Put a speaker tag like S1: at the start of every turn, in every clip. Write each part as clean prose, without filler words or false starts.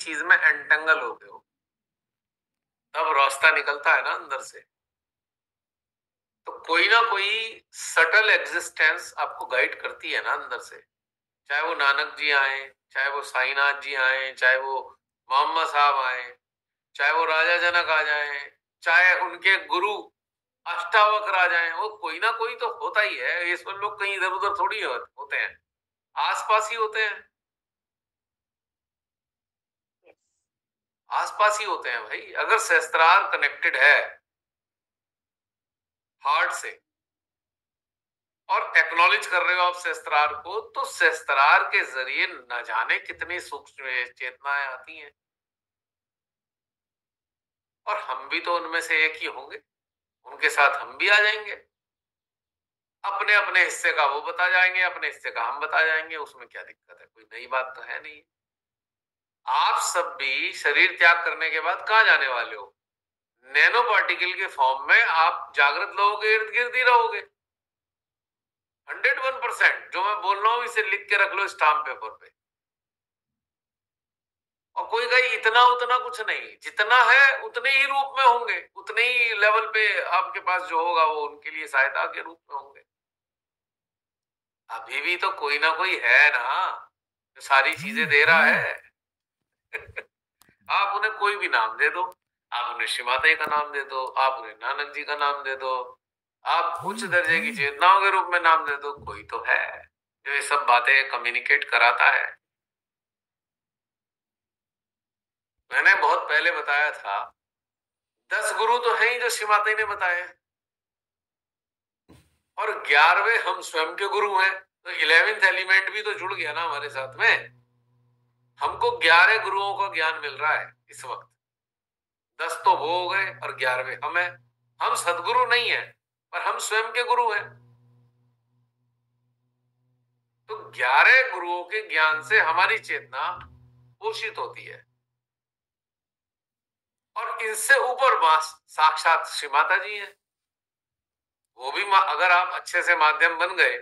S1: चीज में एंटेंगल हो गए हो, तब रास्ता निकलता है ना अंदर से। तो कोई ना कोई सटल एग्जिस्टेंस आपको गाइड करती है ना अंदर से, चाहे वो नानक जी आए, चाहे वो साईनाथ जी आए, चाहे वो मोहम्मद साहब आए, चाहे वो राजा जनक आ जाए, चाहे उनके गुरु अष्टावक्र आ जाए, वो कोई ना कोई तो होता ही है। ये सब लोग कहीं इधर उधर थोड़ी होते हैं, आसपास ही होते हैं, आसपास ही होते हैं भाई। अगर सहस्त्रार कनेक्टेड है हार्ट से और एक्नॉलेज कर रहे हो आप सहस्त्रार को, तो सहस्त्रार के जरिए न जाने कितनी सूक्ष्म चेतनाएं आती हैं, और हम भी तो उनमें से एक ही होंगे, उनके साथ हम भी आ जाएंगे। अपने अपने हिस्से का वो बता जाएंगे, अपने हिस्से का हम बता जाएंगे, उसमें क्या दिक्कत है? कोई नई बात तो है नहीं। आप सब भी शरीर त्याग करने के बाद कहां जाने वाले हो? नैनो पार्टिकल के फॉर्म में आप जागृत लोगों के इर्द गिर्द ही रहोगे। 101%। जो मैं बोल रहा हूं इसे लिख के रख लो स्टाम्प पेपर पे। और कोई कहीं इतना उतना कुछ नहीं, जितना है उतने ही रूप में होंगे, उतने ही लेवल पे आपके पास जो होगा वो उनके लिए सहायता के रूप में होंगे। अभी भी तो कोई ना कोई है ना जो सारी चीजें दे रहा है। आप उन्हें कोई भी नाम दे दो, आप उन्हें शिमाते का नाम दे दो, आप उन्हें नानक जी का नाम दे दो, आप उच्च दर्जे की चेतनाओं के रूप में नाम दे दो, कोई तो है जो ये सब बातें कम्युनिकेट कराता है। मैंने बहुत पहले बताया था, 10 गुरु तो हैं ही जो शिमाते ने बताए, और 11वें हम स्वयं के गुरु हैं, तो 11th एलिमेंट भी तो जुड़ गया ना हमारे साथ में। हमको 11 गुरुओं का ज्ञान मिल रहा है इस वक्त। 10 तो वो हो गए और 11वें हम हैं। हम सदगुरु नहीं है, पर हम स्वयं के गुरु हैं। तो 11 गुरुओं के ज्ञान से हमारी चेतना पोषित होती है, और इनसे ऊपर साक्षात श्री माता जी है। वो भी अगर आप अच्छे से माध्यम बन गए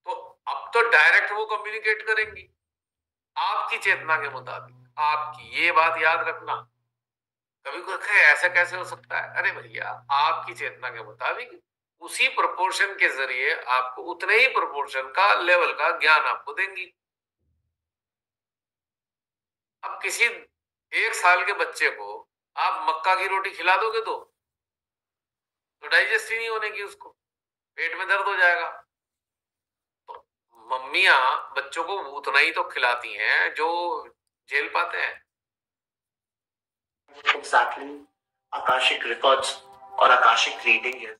S1: तो अब तो डायरेक्ट वो कम्युनिकेट करेंगी आपकी चेतना के मुताबिक। आपकी ये बात याद रखना, कभी कोई कहे ऐसा कैसे हो सकता है, अरे भैया आपकी चेतना के मुताबिक उसी प्रोपोर्शन के जरिए आपको उतने ही प्रोपोर्शन का लेवल का ज्ञान आपको देंगी। अब किसी 1 साल के बच्चे को आप मक्का की रोटी खिला दोगे तो डाइजेस्ट ही नहीं होने की, उसको पेट में दर्द हो जाएगा। तो मम्मियां बच्चों को उतना ही तो खिलाती हैं जो झेल पाते हैं।
S2: एग्जैक्टली आकाशिक रिकॉर्ड्स और आकाशिक रीडिंग है,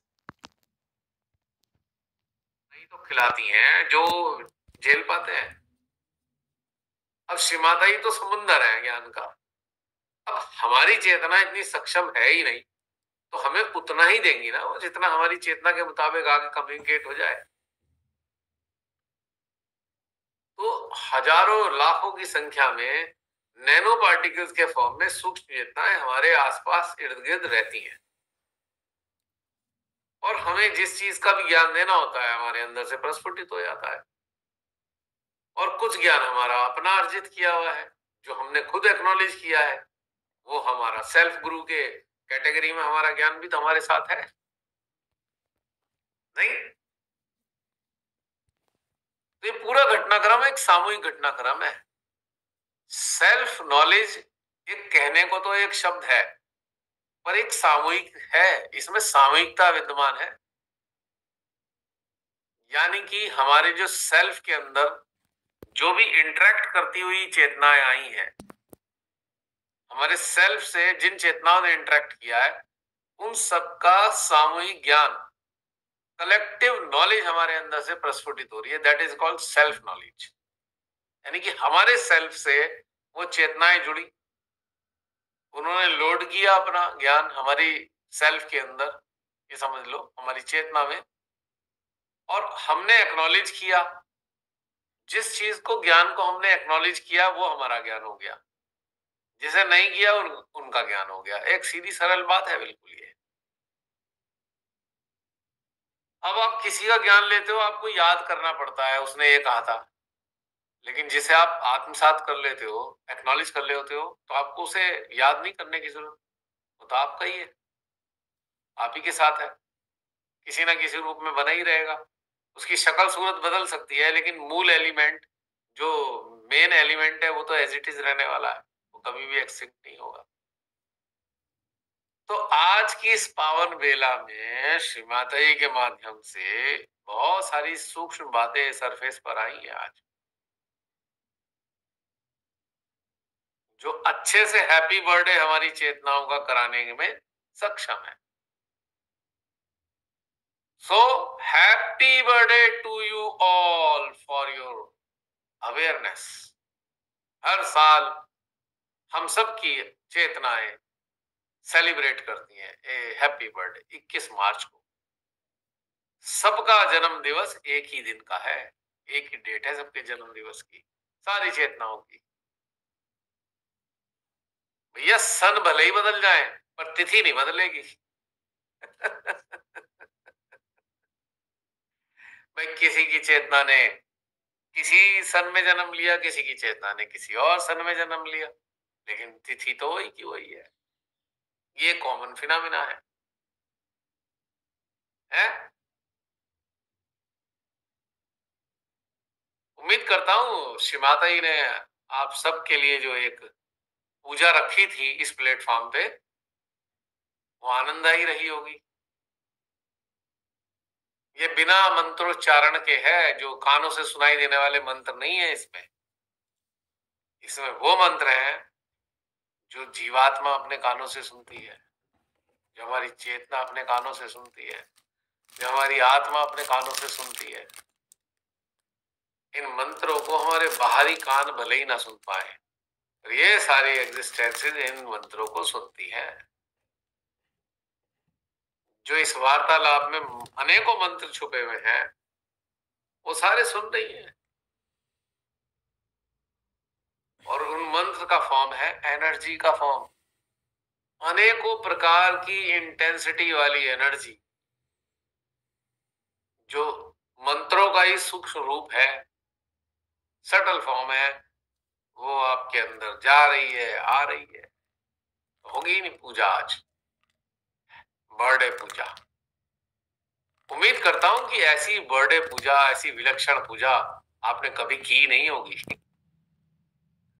S1: नहीं तो खिलाती हैं जो झेल पाते हैं। अब श्रीमाता ही तो समुंदर है ज्ञान का। अब हमारी चेतना इतनी सक्षम है ही नहीं, तो हमें उतना ही देंगी ना वो जितना हमारी चेतना के मुताबिक आगे कम्युनिकेट हो जाए। तो हजारों लाखों की संख्या में नैनो पार्टिकल्स के फॉर्म में सूक्ष्म चेतनाएं हमारे आसपास इर्द गिर्द रहती हैं, और हमें जिस चीज का भी ज्ञान देना होता है हमारे अंदर से प्रस्फुटित हो जाता है। और कुछ ज्ञान हमारा अपना अर्जित किया हुआ है जो हमने खुद एक्नॉलेज किया है, वो हमारा सेल्फ गुरु के कैटेगरी में हमारा ज्ञान भी तो हमारे साथ है नहीं। तो ये पूरा घटनाक्रम एक सामूहिक घटनाक्रम है। सेल्फ नॉलेज एक कहने को तो एक शब्द है, पर एक सामूहिक है, इसमें सामूहिकता विद्यमान है। यानी कि हमारे जो सेल्फ के अंदर जो भी इंटरेक्ट करती हुई चेतनाएं आई हैं, हमारे सेल्फ से जिन चेतनाओं ने इंटरेक्ट किया है, उन सबका सामूहिक ज्ञान, कलेक्टिव नॉलेज हमारे अंदर से प्रस्फुटित हो रही है। That is called self knowledge. यानी कि हमारे सेल्फ से वो चेतनाएं जुड़ी, उन्होंने लोड किया अपना ज्ञान हमारी सेल्फ के अंदर, ये समझ लो हमारी चेतना में, और हमने एक्नॉलेज किया। जिस चीज को ज्ञान को हमने एक्नॉलेज किया वो हमारा ज्ञान हो गया, जिसे नहीं किया उनका ज्ञान हो गया। एक सीधी सरल बात है बिल्कुल ये। अब आप किसी का ज्ञान लेते हो, आपको याद करना पड़ता है उसने ये कहा था, लेकिन जिसे आप आत्मसात कर लेते हो, एक्नॉलेज कर लेते हो, तो आपको उसे याद नहीं करने की जरूरत, वो तो आपका ही है, आप ही के साथ है, किसी ना किसी रूप में बना ही रहेगा। उसकी शक्ल सूरत बदल सकती है, लेकिन मूल एलिमेंट, जो मेन एलिमेंट है, वो तो एज इट इज रहने वाला है, वो कभी भी एक्सटिंक्ट नहीं होगा। तो आज की इस पावन बेला में श्री माता जी के माध्यम से बहुत सारी सूक्ष्म बातें सरफेस पर आई हैं आज, जो अच्छे से हैप्पी बर्थडे हमारी चेतनाओं का कराने में सक्षम है। So happy birthday to you all for your awareness. हर साल हम सब की चेतनाएं सेलिब्रेट करती हैं ए हैप्पी बर्थडे 21 मार्च को। सबका जन्म दिवस एक ही दिन का है, एक ही डेट है सबके जन्म दिवस की, सारी चेतनाओं की। भैया सन भले ही बदल जाए, पर तिथि नहीं बदलेगी। भाई किसी की चेतना ने किसी सन में जन्म लिया, किसी की चेतना ने किसी और सन में जन्म लिया, लेकिन तिथि तो वही की वही है। ये कॉमन फिनोमिना है? उम्मीद करता हूं श्री माता जी ने आप सबके लिए जो एक पूजा रखी थी इस प्लेटफॉर्म पे, वो आनंददायी रही होगी। ये बिना मंत्रोच्चारण के है, जो कानों से सुनाई देने वाले मंत्र नहीं है इसमें। इसमें वो मंत्र है जो जीवात्मा अपने कानों से सुनती है, जो हमारी चेतना अपने कानों से सुनती है, जो हमारी आत्मा अपने कानों से सुनती है। इन मंत्रों को हमारे बाहरी कान भले ही ना सुन पाए, पर ये सारी एग्जिस्टेंसेस इन मंत्रों को सुनती है। जो इस वार्तालाप में अनेकों मंत्र छुपे हुए हैं, वो सारे सुन रही हैं। और उन मंत्र का फॉर्म है एनर्जी का फॉर्म, अनेकों प्रकार की इंटेंसिटी वाली एनर्जी, जो मंत्रों का ही सूक्ष्म रूप है, सटल फॉर्म है, वो आपके अंदर जा रही है, आ रही है। होगी नहीं पूजा आज, बर्थडे पूजा। उम्मीद करता हूं कि ऐसी बर्थडे पूजा, ऐसी विलक्षण पूजा आपने कभी की नहीं होगी।